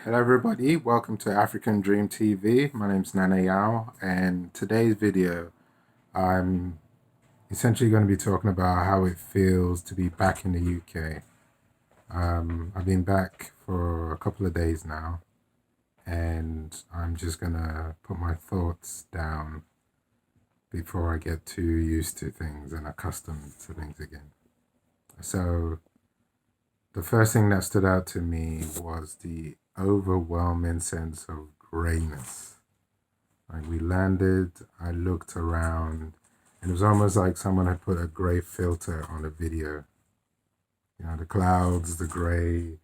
Hello, everybody. Welcome to African Dream TV. My name's Nana Yao, and today's video, I'm essentially going to be talking about how it feels to be back in the UK. I've been back for a couple of days now, and I'm just going to put my thoughts down before I get too used to things and accustomed to things again. So, the first thing that stood out to me was the overwhelming sense of grayness. Like we landed, I looked around, and it was almost like someone had put a gray filter on the video. You know, the clouds, the gray,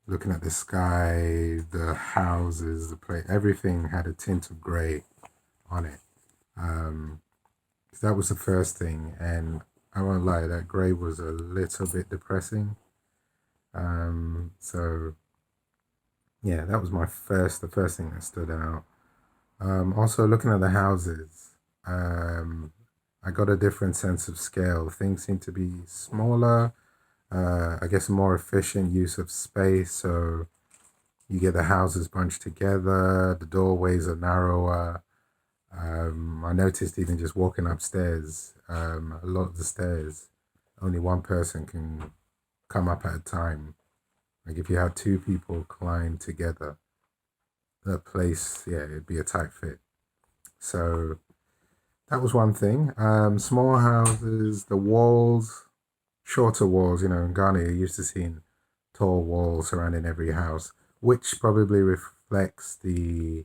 looking at the sky, the houses, the place, everything had a tint of gray on it. Um, so that was the first thing, and I won't lie, that gray was a little bit depressing. So yeah, that was the first thing that stood out. Also, looking at the houses, um, I got a different sense of scale. Things seem to be smaller, I guess more efficient use of space. So you get the houses bunched together, the doorways are narrower. I noticed even just walking upstairs, a lot of the stairs, only one person can come up at a time. Like if you had two people climb together, the place, yeah, it'd be a tight fit. So that was one thing. Small houses, the walls, shorter walls. You know, in Ghana, you're used to seeing tall walls surrounding every house, which probably reflects the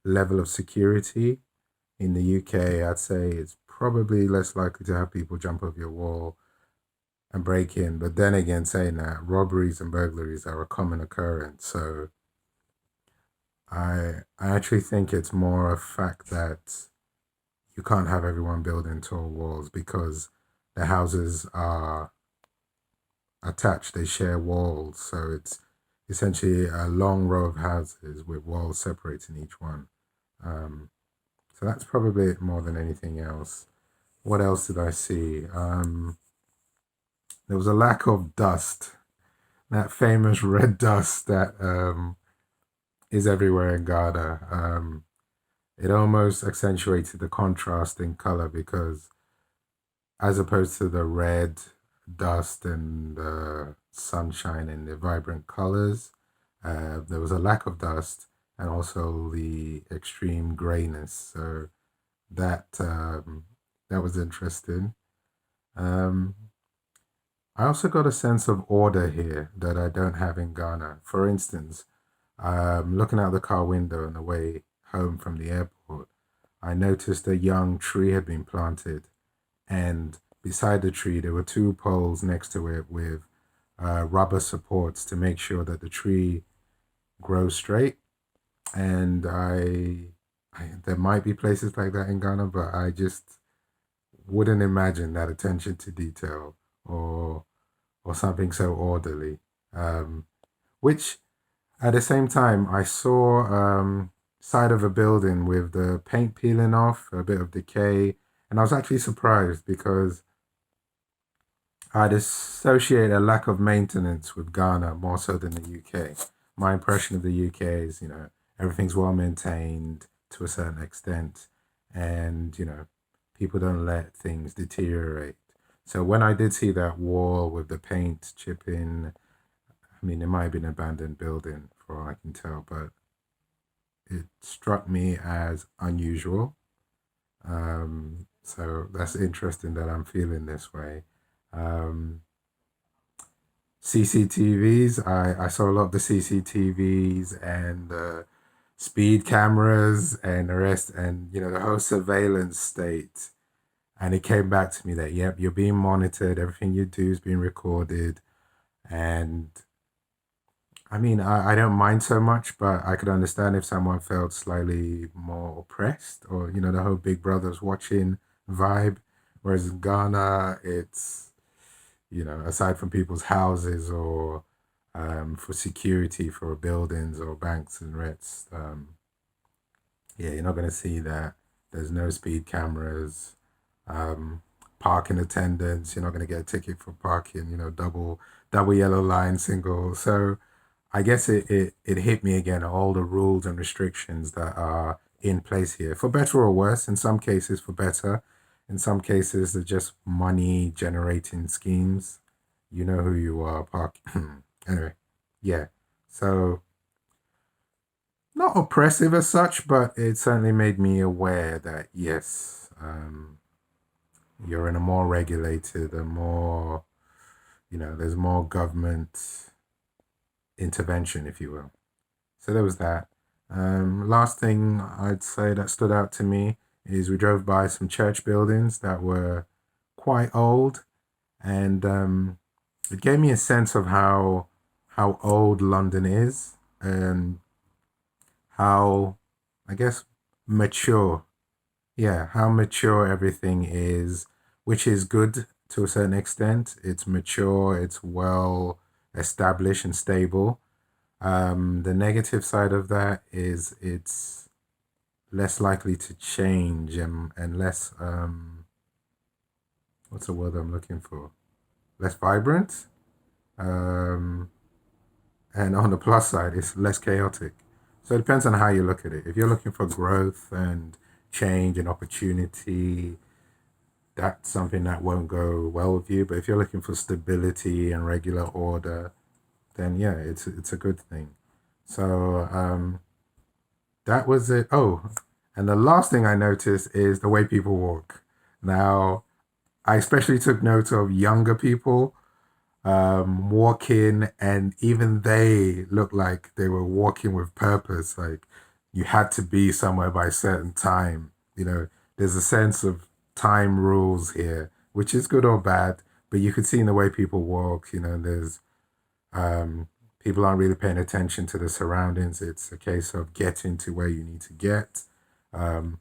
level of security in the UK. I'd say it's probably less likely to have people jump over your wall and break in. But then again, saying that, robberies and burglaries are a common occurrence. So I actually think it's more a fact that you can't have everyone building tall walls because the houses are attached, they share walls. So it's essentially a long row of houses with walls separating each one. Um, so that's probably it more than anything else. What else did I see? There was a lack of dust, that famous red dust that is everywhere in Ghana. It almost accentuated the contrast in color because as opposed to the red dust and the sunshine and the vibrant colors, there was a lack of dust and also the extreme grayness. So that was interesting. Um, I also got a sense of order here that I don't have in Ghana. For instance, looking out the car window on the way home from the airport, I noticed a young tree had been planted, and beside the tree there were two poles next to it with rubber supports to make sure that the tree grows straight. And there might be places like that in Ghana, but I just wouldn't imagine that attention to detail or something so orderly. Um, which at the same time I saw side of a building with the paint peeling off, a bit of decay, and I was actually surprised because I'd associate a lack of maintenance with Ghana more so than the UK. My impression of the UK is, you know, everything's well maintained to a certain extent, and you know, people don't let things deteriorate. So when I did see that wall with the paint chipping, I mean, it might have been an abandoned building for all I can tell, but it struck me as unusual. So that's interesting that I'm feeling this way. Um, CCTVs. I saw a lot of the CCTVs and speed cameras and the rest, and you know the whole surveillance state. And it came back to me that yep, you're being monitored. Everything you do is being recorded. And I mean, I don't mind so much, but I could understand if someone felt slightly more oppressed, or you know the whole Big Brother's watching vibe. Whereas in Ghana, it's you know, aside from people's houses or for security for buildings or banks and rents. Yeah, you're not going to see that. There's no speed cameras, um, parking attendants. You're not going to get a ticket for parking. You know, double yellow line, single. So I guess it hit me again, all the rules and restrictions that are in place here, for better or worse. In some cases, for better. In some cases, they're just money generating schemes. You know who you are, Park. Anyway, yeah. So, not oppressive as such, but it certainly made me aware that, yes, you're in a more regulated, a more, there's more government intervention, if you will. So there was that. Last thing I'd say that stood out to me is we drove by some church buildings that were quite old, and it gave me a sense of how old London is and how, I guess, mature. Yeah, how mature everything is, which is good to a certain extent. It's mature, it's well established and stable. The negative side of that is it's less likely to change and less, what's the word I'm looking for? Less vibrant. Um, and on the plus side, it's less chaotic. So it depends on how you look at it. If you're looking for growth and change and opportunity, that's something that won't go well with you. But if you're looking for stability and regular order, then yeah, it's a good thing. So that was it. Oh, and the last thing I noticed is the way people walk. Now, I especially took note of younger people walking, and even they looked like they were walking with purpose. Like you had to be somewhere by a certain time. There's a sense of time rules here, which is good or bad, but you could see in the way people walk, there's um, people aren't really paying attention to the surroundings. It's a case of getting to where you need to get. Um,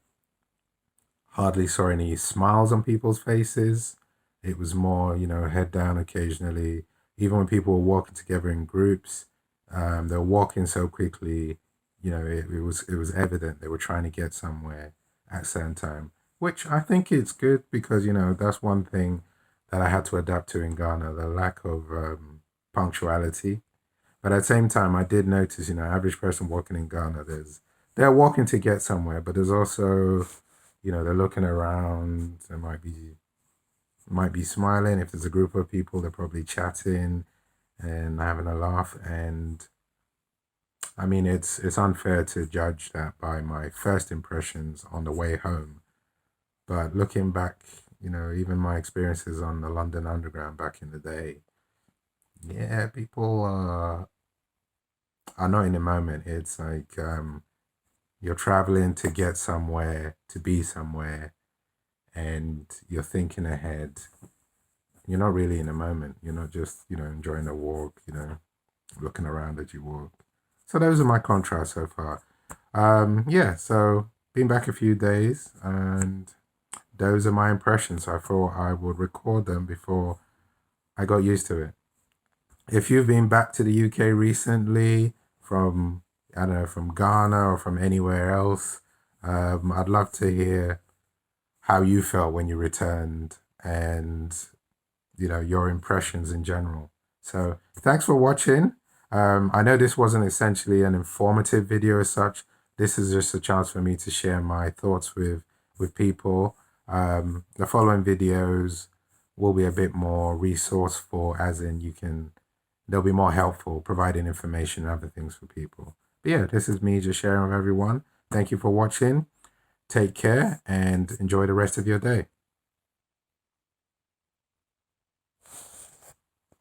Hardly saw any smiles on people's faces. It was more, head down occasionally. Even when people were walking together in groups, they were walking so quickly, it was evident they were trying to get somewhere at a certain time. Which I think it's good because that's one thing that I had to adapt to in Ghana, the lack of punctuality. But at the same time, I did notice, average person walking in Ghana, they're walking to get somewhere, but there's also, they're looking around. They might be smiling. If there's a group of people, they're probably chatting and having a laugh. And I mean, it's unfair to judge that by my first impressions on the way home. But looking back, even my experiences on the London Underground back in the day, yeah, people are not in the moment. It's like you're traveling to get somewhere, to be somewhere, and you're thinking ahead. You're not really in the moment. You're not just, enjoying the walk, looking around as you walk. So those are my contrasts so far. Yeah, so been back a few days, and those are my impressions. I thought I would record them before I got used to it. If you've been back to the UK recently from, I don't know, from Ghana or from anywhere else, I'd love to hear how you felt when you returned and, your impressions in general. So thanks for watching. I know this wasn't essentially an informative video as such. This is just a chance for me to share my thoughts with people. The following videos will be a bit more resourceful, as in they'll be more helpful, providing information and other things for people. But yeah, this is me just sharing with everyone. Thank you for watching. Take care and enjoy the rest of your day.